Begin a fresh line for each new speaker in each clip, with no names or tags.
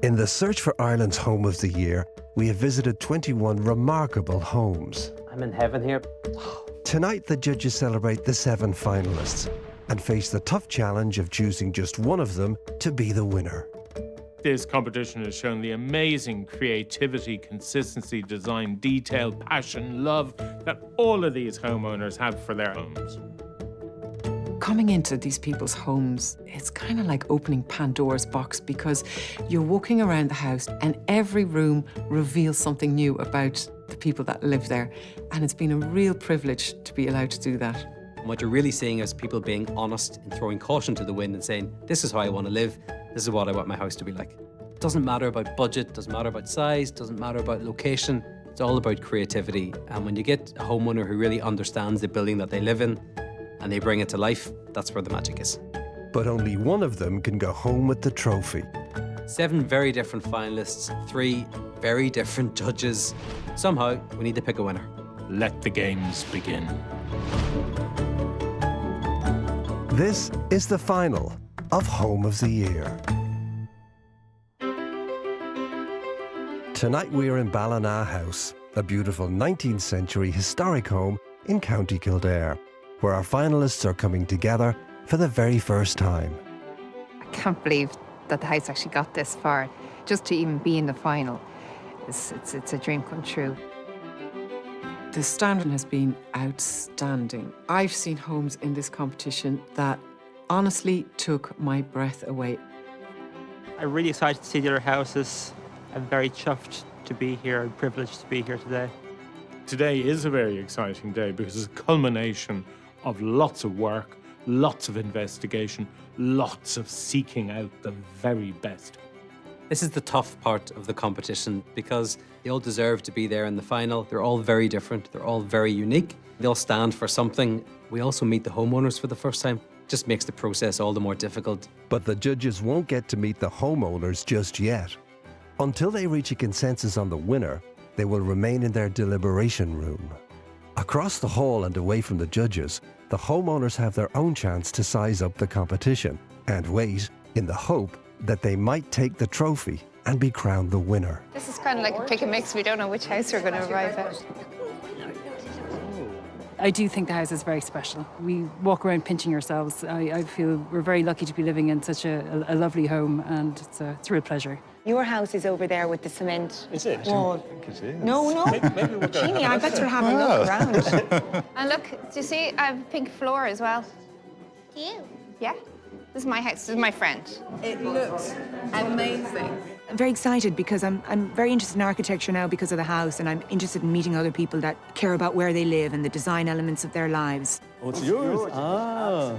In the search for Ireland's Home of the Year, we have visited 21 remarkable homes.
I'm in heaven here.
Tonight, the judges celebrate the 7 finalists and face the tough challenge of choosing just one of them to be the winner.
This competition has shown the amazing creativity, consistency, design, detail, passion, love that all of these homeowners have for their homes.
Coming into these people's homes, it's kind of like opening Pandora's box because you're walking around the house and every room reveals something new about the people that live there. And it's been a real privilege to be allowed to do that.
And what you're really seeing is people being honest and throwing caution to the wind and saying, this is how I want to live, this is what I want my house to be like. It doesn't matter about budget, doesn't matter about size, doesn't matter about location, it's all about creativity. And when you get a homeowner who really understands the building that they live in and they bring it to life, that's where the magic is.
But only one of them can go home with the trophy.
7 very different finalists, 3 very different judges. Somehow, we need to pick a winner.
Let the games begin.
This is the final of Home of the Year. Tonight we are in Ballina House, a beautiful 19th century historic home in County Kildare, where our finalists are coming together for the very first time.
I can't believe that the house actually got this far. Just to even be in the final, it's a dream come true.
The standard has been outstanding. I've seen homes in this competition that honestly took my breath away.
I'm really excited to see the other houses. I'm very chuffed to be here and privileged to be here today.
Today is a very exciting day because it's a culmination of lots of work, lots of investigation, lots of seeking out the very best.
This is the tough part of the competition because they all deserve to be there in the final. They're all very different. They're all very unique. They all stand for something. We also meet the homeowners for the first time. It just makes the process all the more difficult.
But the judges won't get to meet the homeowners just yet. Until they reach a consensus on the winner, they will remain in their deliberation room. Across the hall and away from the judges, the homeowners have their own chance to size up the competition and wait in the hope that they might take the trophy and be crowned the winner.
This is kind of like a pick and mix. We don't know which house we're going to arrive at.
I do think the house is very special. We walk around pinching ourselves. I feel we're very lucky to be living in such a lovely home, and it's a real pleasure.
Your house is over there with the cement wall.
I think it is.
No.
Maybe we'll go.
Jeannie, I better have a look around.
And look, do you see I have a pink floor as well?
Do you?
Yeah. This is my house. This is my friend.
It looks amazing.
I'm very excited because I'm very interested in architecture now because of the house, and I'm interested in meeting other people that care about where they live and the design elements of their lives.
Oh, it's yours? Ah.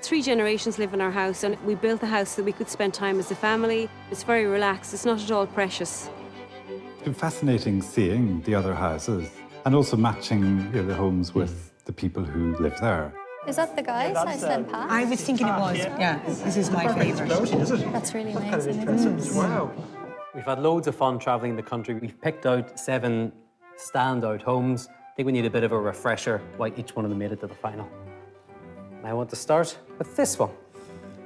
3 generations live in our house, and we built the house so that we could spend time as a family. It's very relaxed. It's not at all precious.
It's been fascinating seeing the other houses and also matching the homes with the people who live there.
Is that the guys I sent past?
I was thinking it was. Yeah, this is my favourite.
That's really amazing.
Wow.
We've had loads of fun traveling the country. We've picked out 7 standout homes. I think we need a bit of a refresher why each one of them made it to the final. And I want to start with this one,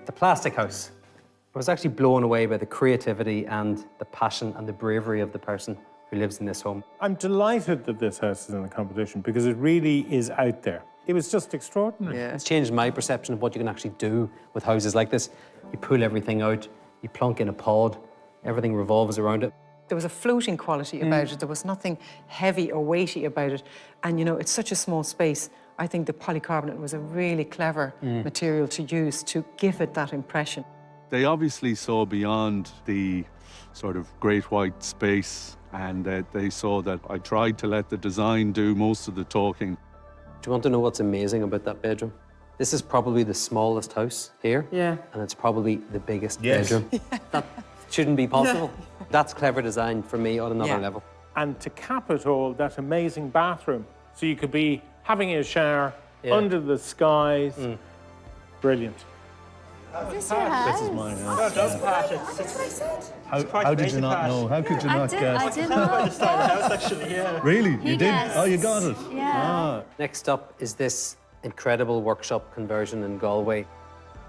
the plastic house. I was actually blown away by the creativity and the passion and the bravery of the person who lives in this home.
I'm delighted that this house is in the competition because it really is out there. It was just extraordinary.
Yeah. It's changed my perception of what you can actually do with houses like this. You pull everything out, you plonk in a pod, everything revolves around it.
There was a floating quality about it. There was nothing heavy or weighty about it. And, you know, it's such a small space. I think the polycarbonate was a really clever material to use to give it that impression.
They obviously saw beyond the sort of great white space, and they saw that I tried to let the design do most of the talking.
Do you want to know what's amazing about that bedroom? This is probably the smallest house here.
Yeah.
And it's probably the biggest bedroom. That shouldn't be possible. No. That's clever design for me on another level.
And to cap it all, that amazing bathroom. So you could be having a shower under the skies. Brilliant.
Is this your house?
This is my house.
That's what I said.
How did you not know? How could you not guess?
I didn't know.
Really? You did?
Yes.
Oh, you got it?
Yeah.
Next up is this incredible workshop conversion in Galway.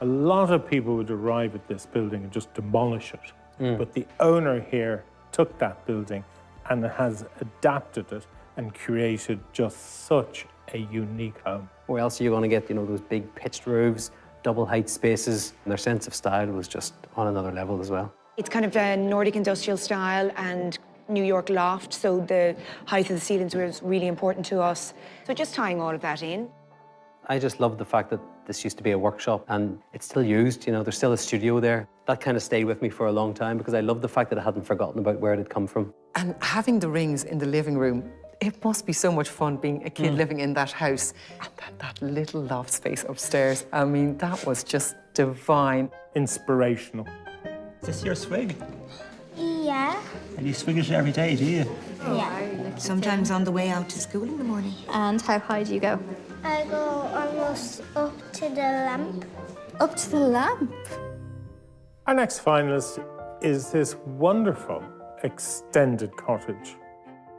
A lot of people would arrive at this building and just demolish it. But the owner here took that building and has adapted it and created just such a unique home.
Where else are you going to get, those big pitched roofs, double height spaces? And their sense of style was just on another level as well.
It's kind of a Nordic industrial style and New York loft, so the height of the ceilings was really important to us. So just tying all of that in.
I just love the fact that this used to be a workshop and it's still used, there's still a studio there. That kind of stayed with me for a long time because I love the fact that I hadn't forgotten about where it had come from.
And having the rings in the living room, it must be so much fun being a kid living in that house. And that little loft space upstairs, I mean, that was just divine.
Inspirational.
Is this your swig?
Yeah.
And you swig it every day, do you?
Yeah.
Sometimes on the way out to school in the morning.
And how high do you go? I go almost up to the lamp. Up to the lamp?
Our next finalist is this wonderful extended cottage.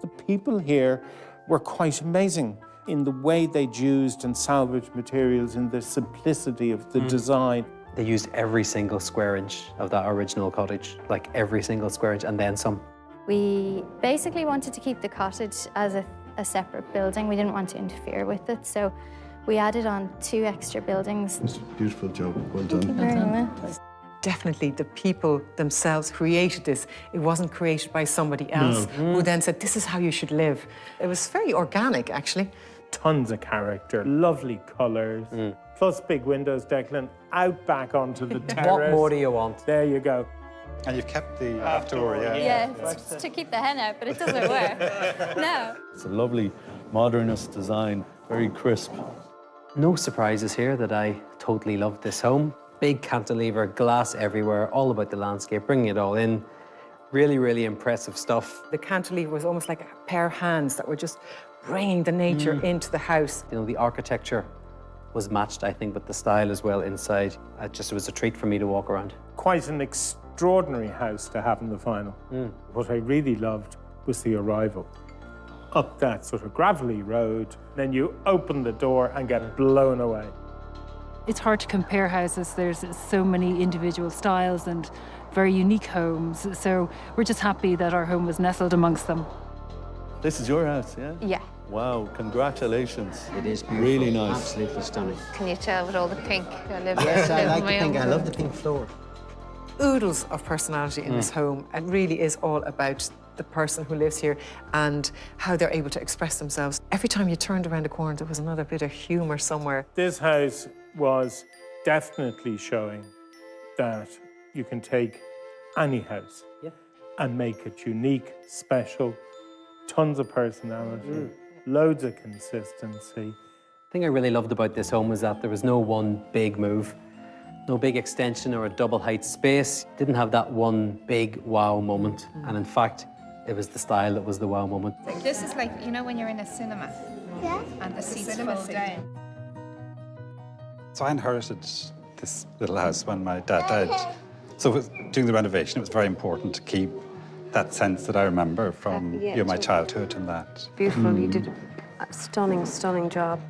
The people here were quite amazing in the way they'd used and salvaged materials, in the simplicity of the design.
They used every single square inch of that original cottage, like every single square inch and then some.
We basically wanted to keep the cottage as a separate building. We didn't want to interfere with it, so we added on 2 extra buildings.
It's a beautiful job. Well done.
Thank you very much.
Definitely the people themselves created this. It wasn't created by somebody else who then said, this is how you should live. It was very organic, actually.
Tons of character, lovely colours, plus big windows, Declan, out back onto the terrace.
What more do you want?
There you go.
And you've kept the outdoor,
Yeah, it's to keep the hen out, but it doesn't work. No.
It's a lovely modernist design, very crisp.
No surprises here that I totally loved this home. Big cantilever, glass everywhere, all about the landscape, bringing it all in. Really, really impressive stuff.
The cantilever was almost like a pair of hands that were just bringing the nature into the house.
The architecture was matched, I think, with the style as well inside. It was a treat for me to walk around.
Quite an extraordinary house to have in the final. What I really loved was the arrival. Up that sort of gravelly road, then you open the door and get blown away.
It's hard to compare houses. There's so many individual styles and very unique homes. So we're just happy that our home was nestled amongst them.
This is your house, yeah?
Yeah.
Wow, congratulations.
It is beautiful.
Really nice.
Absolutely stunning.
Can you tell with all the pink?
Yes, I like the pink. I love the pink floor.
Oodles of personality in this home. It really is all about the person who lives here and how they're able to express themselves. Every time you turned around a corner, there was another bit of humour somewhere.
This house was definitely showing that you can take any house and make it unique, special, tons of personality, loads of consistency.
The thing I really loved about this home was that there was no one big move, no big extension or a double height space. Didn't have that one big wow moment. And in fact, it was the style that was the wow moment.
This is like, when you're in a cinema.
Yeah.
And the seats fold down.
So I inherited this little house when my dad died. So doing the renovation, it was very important to keep that sense that I remember from my childhood and that.
Beautiful. You did a stunning, stunning job.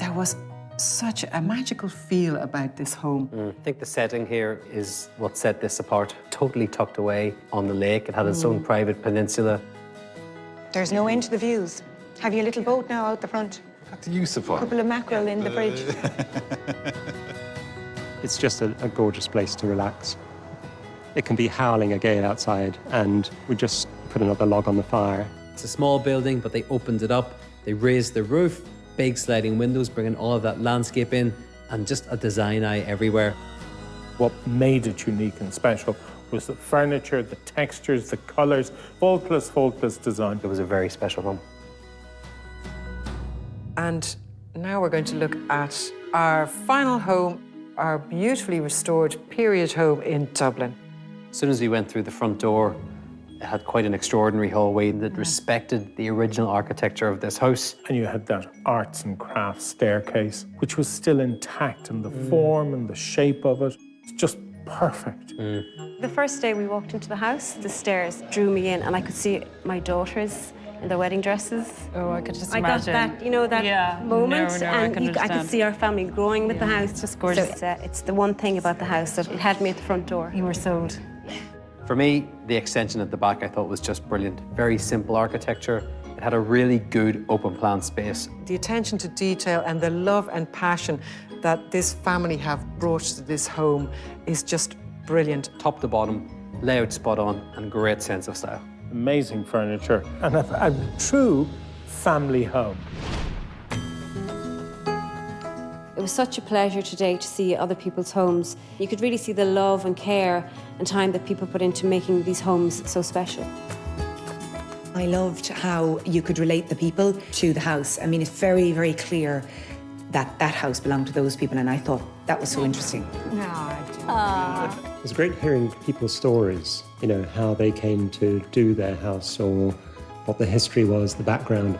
There was such a magical feel about this home.
I think the setting here is what set this apart. Totally tucked away on the lake. It had its own private peninsula.
There's no end to the views. Have you a little boat now out the front?
Had the use of one.
A couple of mackerel in the fridge.
It's just a gorgeous place to relax. It can be howling a gale outside, and we just put another log on the fire.
It's a small building, but they opened it up. They raised the roof, big sliding windows, bringing all of that landscape in, and just a design eye everywhere.
What made it unique and special was the furniture, the textures, the colours, faultless design.
It was a very special home.
And now we're going to look at our final home, our beautifully restored period home in Dublin.
As soon as we went through the front door, it had quite an extraordinary hallway that respected the original architecture of this house.
And you had that arts and crafts staircase, which was still intact in the form and the shape of it. It's just perfect.
The first day we walked into the house, the stairs drew me in, and I could see my daughters in their wedding dresses.
Oh, I could just
I
imagine.
got that, moment, and I could see our family growing with the house.
Just gorgeous.
So it's the one thing about the house that it had me at the front door.
You were sold.
For me, the extension at the back I thought was just brilliant. Very simple architecture. It had a really good open plan space.
The attention to detail and the love and passion that this family have brought to this home is just brilliant.
Top to bottom, layout spot on, and great sense of style.
Amazing furniture and a true family home.
It was such a pleasure today to see other people's homes. You could really see the love and care and time that people put into making these homes so special.
I loved how you could relate the people to the house. I mean, it's very, very clear that that house belonged to those people, and I thought that was so interesting.
It was great hearing people's stories, you know, how they came to do their house or what the history was, the background.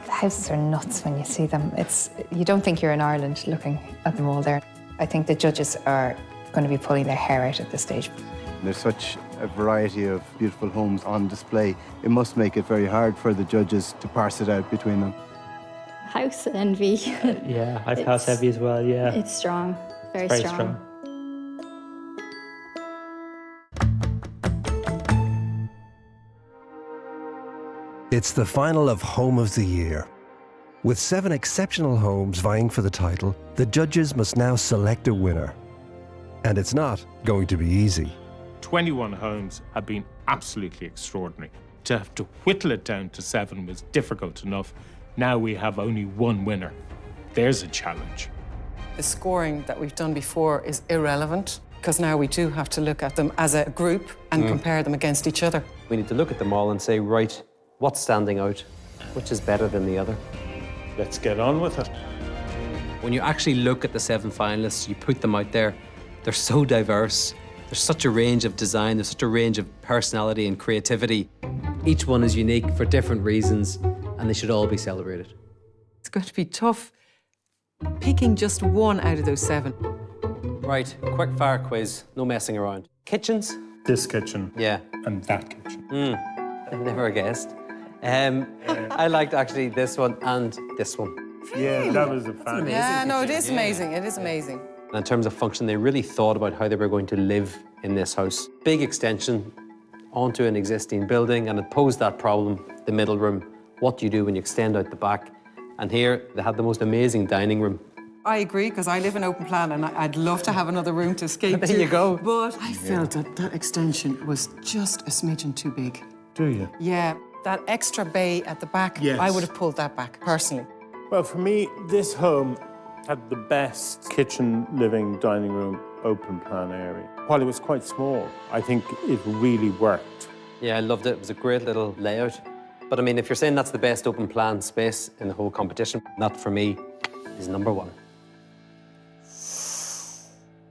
The houses are nuts when you see them. You don't think you're in Ireland looking at them all there. I think the judges are going to be pulling their hair out at this stage.
There's such a variety of beautiful homes on display. It must make it very hard for the judges to parse it out between them.
House envy.
Yeah, I've house envy as well, yeah.
It's strong, very strong.
It's the final of Home of the Year. With 7 exceptional homes vying for the title, the judges must now select a winner. And it's not going to be easy.
21 homes have been absolutely extraordinary. To have to whittle it down to 7 was difficult enough. Now we have only one winner. There's a challenge.
The scoring that we've done before is irrelevant because now we do have to look at them as a group and compare them against each other.
We need to look at them all and say, right, what's standing out? Which is better than the other?
Let's get on with it.
When you actually look at the 7 finalists, you put them out there, they're so diverse. There's such a range of design, there's such a range of personality and creativity. Each one is unique for different reasons, and they should all be celebrated.
It's going to be tough picking just one out of those 7.
Right, quick fire quiz, no messing around. Kitchens?
This kitchen.
Yeah.
And that kitchen.
I never guessed. I liked actually this one and this one.
Yeah, that was a fan.
Yeah, no, it is amazing. It is amazing.
And in terms of function, they really thought about how they were going to live in this house. Big extension onto an existing building, and it posed that problem, the middle room. What do you do when you extend out the back? And here, they had the most amazing dining room.
I agree, because I live in open plan and I'd love to have another room to escape to.
There you go.
But I felt that that extension was just a smidgen too big.
Do you?
Yeah, that extra bay at the back,
Yes.
I would have pulled that back, personally.
Well, for me, this home had the best kitchen, living, dining room, open plan area. While it was quite small, I think it really worked.
Yeah, I loved it. It was a great little layout. But I mean, if you're saying that's the best open plan space in the whole competition, that for me is number 1.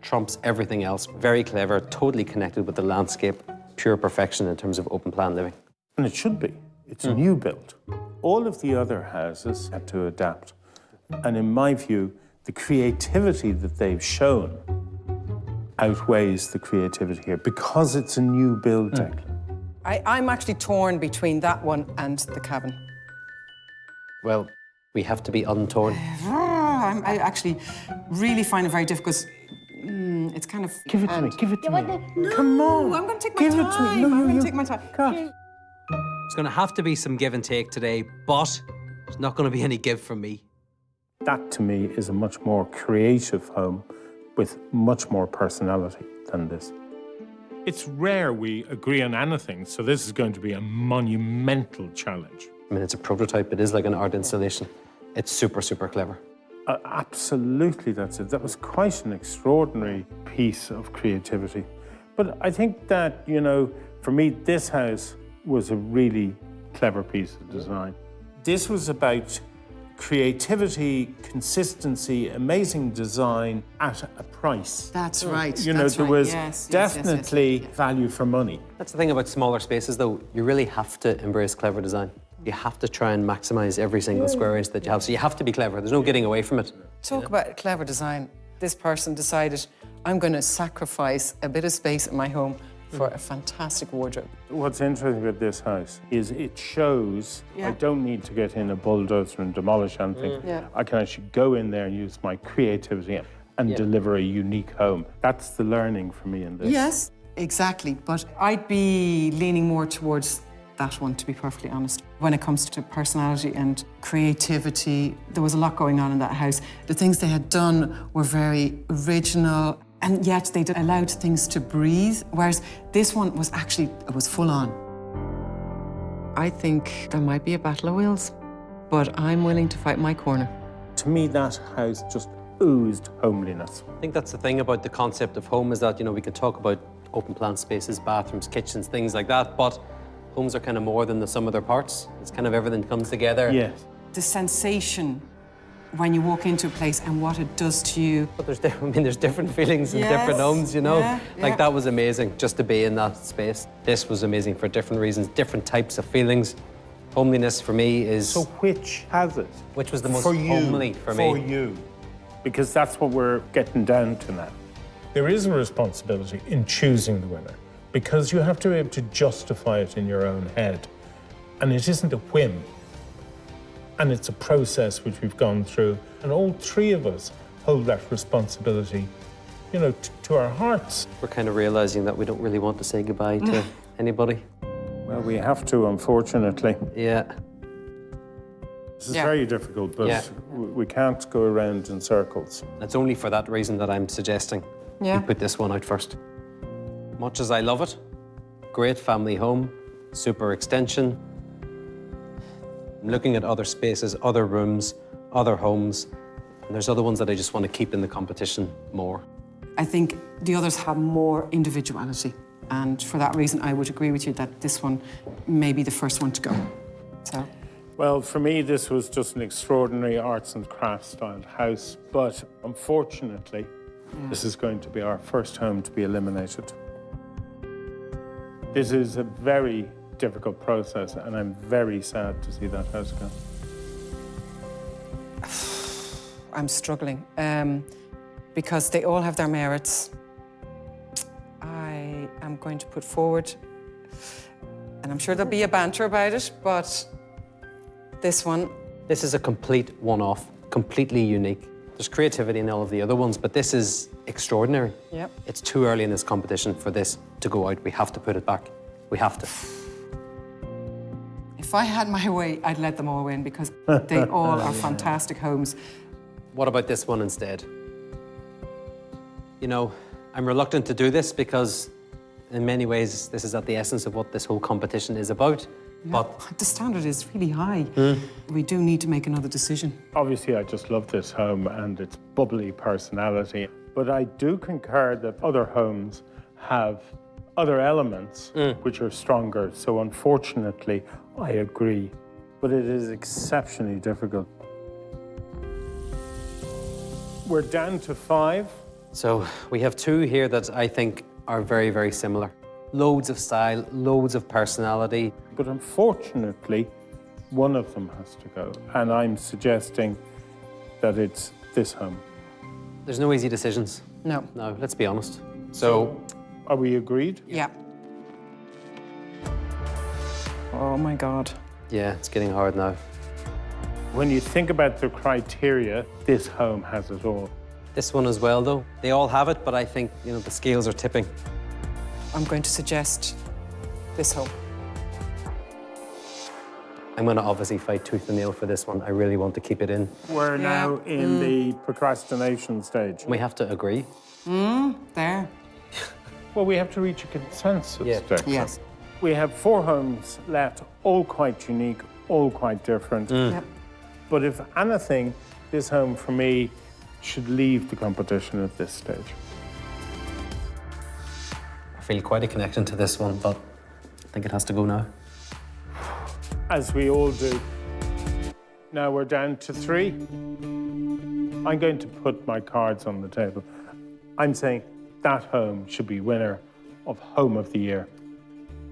Trumps everything else. Very clever, totally connected with the landscape. Pure perfection in terms of open plan living.
And it should be. It's a new build. All of the other houses had to adapt. And in my view, the creativity that they've shown outweighs the creativity here because it's a new build, Declan.
I'm actually torn between that one and the cabin.
Well, we have to be untorn.
I actually really find it very difficult. It's kind of...
Give it to me, give it to me.
No,
Come on.
I'm going to take my
Give
time.
it to me. No,
I'm going
you
to take my time.
God.
There's going to have to be some give and take today, but there's not going to be any give from me.
That, to me, is a much more creative home with much more personality than this. It's rare we agree on anything, so this is going to be a monumental challenge.
I mean, it's a prototype. It is like an art installation. It's super, super clever.
Absolutely, that's it. That was quite an extraordinary piece of creativity. But I think that, you know, for me, this house was a really clever piece of design. This was about creativity, consistency, amazing design at a price.
That's right.
You know, there was definitely value for money.
That's the thing about smaller spaces, though. You really have to embrace clever design. You have to try and maximize every single square inch that you have. So you have to be clever. There's no getting away from it.
Talk about clever design. This person decided, I'm going to sacrifice a bit of space in my home for a fantastic wardrobe.
What's interesting about this house is it shows I don't need to get in a bulldozer and demolish anything. I can actually go in there and use my creativity and deliver a unique home. That's the learning for me in this.
Yes, Exactly, but I'd be leaning more towards that one, to be perfectly honest. When it comes to personality and creativity, there was a lot going on in that house. The things they had done were very original, and yet they allowed things to breathe, whereas this one was actually, it was full on. I think there might be a battle of wills, but I'm willing to fight my corner.
To me, that house just oozed homeliness.
I think that's the thing about the concept of home is that, you know, we can talk about open plan spaces, bathrooms, kitchens, things like that, but homes are kind of more than the sum of their parts. It's kind of everything comes together.
Yes.
The sensation when you walk into a place and what it does to you.
But there's different feelings in different homes, you know? Like, that was amazing, just to be in that space. This was amazing for different reasons, different types of feelings. Homeliness for me is...
So which has it?
Which was the most
for you,
homely for me?
For you. Because that's what we're getting down to now. There is a responsibility in choosing the winner, because you have to be able to justify it in your own head. And it isn't a whim. And it's a process which we've gone through. And all three of us hold that responsibility, you know, to our hearts.
We're kind of realising that we don't really want to say goodbye to anybody.
Well, we have to, unfortunately.
Yeah.
This is very difficult, but we can't go around in circles.
It's only for that reason that I'm suggesting we put this one out first. Much as I love it, great family home, super extension. I'm looking at other spaces, other rooms, other homes, and there's other ones that I just want to keep in the competition more.
I think the others have more individuality, and for that reason, I would agree with you that this one may be the first one to go. So.
Well, for me, this was just an extraordinary arts and crafts style house, but unfortunately, this is going to be our first home to be eliminated. This is a very difficult process, and I'm very sad to see that house go.
I'm struggling because they all have their merits. I am going to put forward, and I'm sure there'll be a banter about it, but this one.
This is a complete one-off, completely unique. There's creativity in all of the other ones, but this is extraordinary.
Yep.
It's too early in this competition for this to go out. We have to put it back. We have to.
If I had my way, I'd let them all win because they all are fantastic homes.
What about this one instead? You know, I'm reluctant to do this because in many ways, this is at the essence of what this whole competition is about.
Yeah,
but
the standard is really high. We do need to make another decision.
Obviously, I just love this home and its bubbly personality. But I do concur that other homes have other elements which are stronger. So unfortunately, I agree. But it is exceptionally difficult. We're down to 5.
So we have 2 here that I think are very, very similar. Loads of style, loads of personality.
But unfortunately, one of them has to go. And I'm suggesting that it's this home.
There's no easy decisions.
No.
No, let's be honest. So
are we agreed?
Yeah. Oh my God.
Yeah, it's getting hard now.
When you think about the criteria, this home has it all.
This one as well, though. They all have it, but I think, you know, the scales are tipping.
I'm going to suggest this home.
I'm going to obviously fight tooth and nail for this one. I really want to keep it in.
We're now in the procrastination stage.
We have to agree.
There.
Well, we have to reach a consensus. Declan.
Yes.
We have 4 homes left, all quite unique, all quite different.
Yep.
But if anything, this home, for me, should leave the competition at this stage.
I feel quite a connection to this one, but I think it has to go now.
As we all do. Now we're down to 3. I'm going to put my cards on the table. I'm saying that home should be winner of Home of the Year.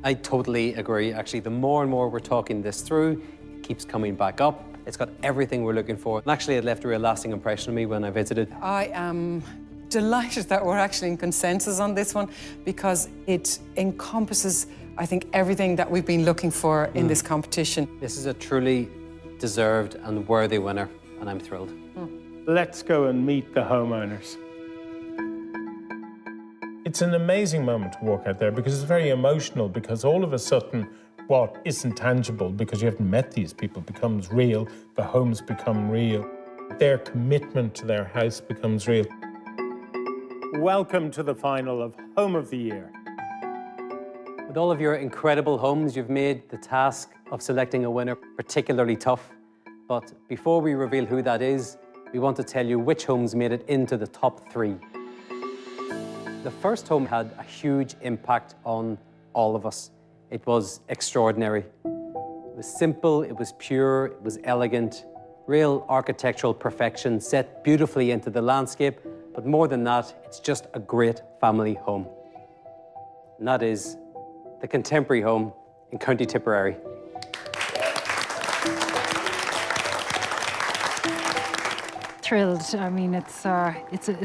I totally agree. Actually, the more and more we're talking this through, it keeps coming back up. It's got everything we're looking for. And actually, it left a real lasting impression on me when I visited.
I am delighted that we're actually in consensus on this one because it encompasses, I think, everything that we've been looking for in this competition.
This is a truly deserved and worthy winner, and I'm thrilled.
Let's go and meet the homeowners. It's an amazing moment to walk out there because it's very emotional, because all of a sudden what isn't tangible because you haven't met these people becomes real, the homes become real, their commitment to their house becomes real. Welcome to the final of Home of the Year.
With all of your incredible homes, you've made the task of selecting a winner particularly tough. But before we reveal who that is, we want to tell you which homes made it into the top 3. The first home had a huge impact on all of us. It was extraordinary. It was simple, it was pure, it was elegant, real architectural perfection set beautifully into the landscape, but more than that, it's just a great family home. And that is the Contemporary home in County Tipperary.
Thrilled. I mean, it's a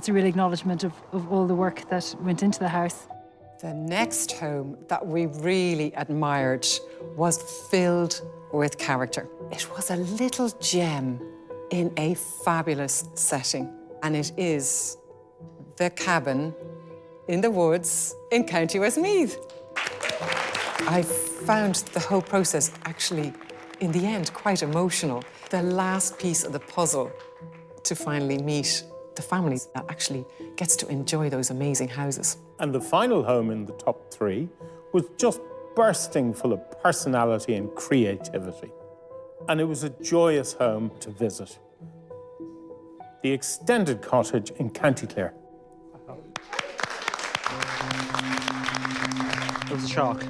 real acknowledgement of all the work that went into the house.
The next home that we really admired was filled with character. It was a little gem in a fabulous setting, and it is the cabin in the woods in County Westmeath. I found the whole process actually, in the end, quite emotional. The last piece of the puzzle to finally meet the family that actually gets to enjoy those amazing houses.
And the final home in the top 3 was just bursting full of personality and creativity. And it was a joyous home to visit. The extended cottage in County Clare.
It was a shock.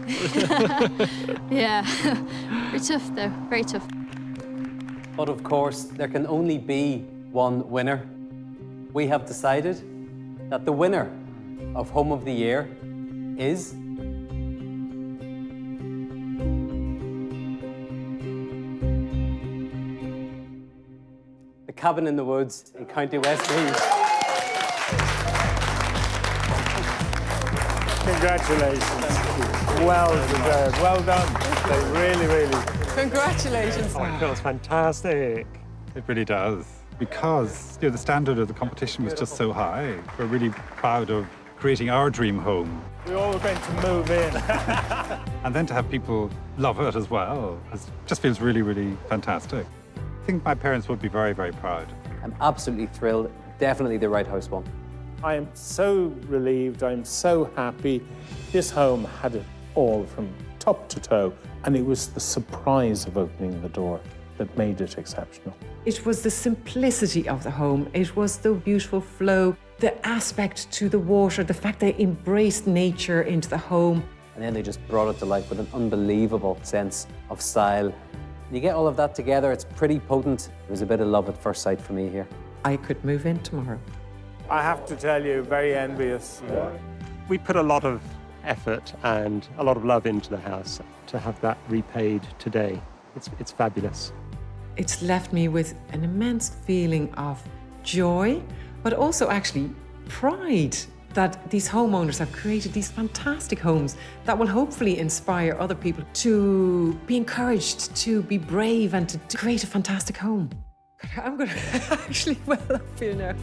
Yeah, very tough though, very tough.
But of course, there can only be one winner. We have decided that the winner of Home of the Year is the cabin in the woods in County Westmeath.
Congratulations. Well deserved. Well done. They really, really.
Congratulations.
Oh, it feels fantastic.
It really does. Because the standard of the competition was just so high. We're really proud of creating our dream home.
We're all going to move in.
And then to have people love it as well, it just feels really, really fantastic. I think my parents would be very, very proud.
I'm absolutely thrilled. Definitely the right house one.
I am so relieved, I'm so happy. This home had it all from top to toe, and it was the surprise of opening the door that made it exceptional.
It was the simplicity of the home. It was the beautiful flow, the aspect to the water, the fact they embraced nature into the home.
And then they just brought it to life with an unbelievable sense of style. You get all of that together, it's pretty potent. It was a bit of love at first sight for me here.
I could move in tomorrow.
I have to tell you, very envious.
We put a lot of effort and a lot of love into the house. To have that repaid today, it's fabulous.
It's left me with an immense feeling of joy, but also actually pride that these homeowners have created these fantastic homes that will hopefully inspire other people to be encouraged, to be brave and to create a fantastic home. I'm going to actually well up here now.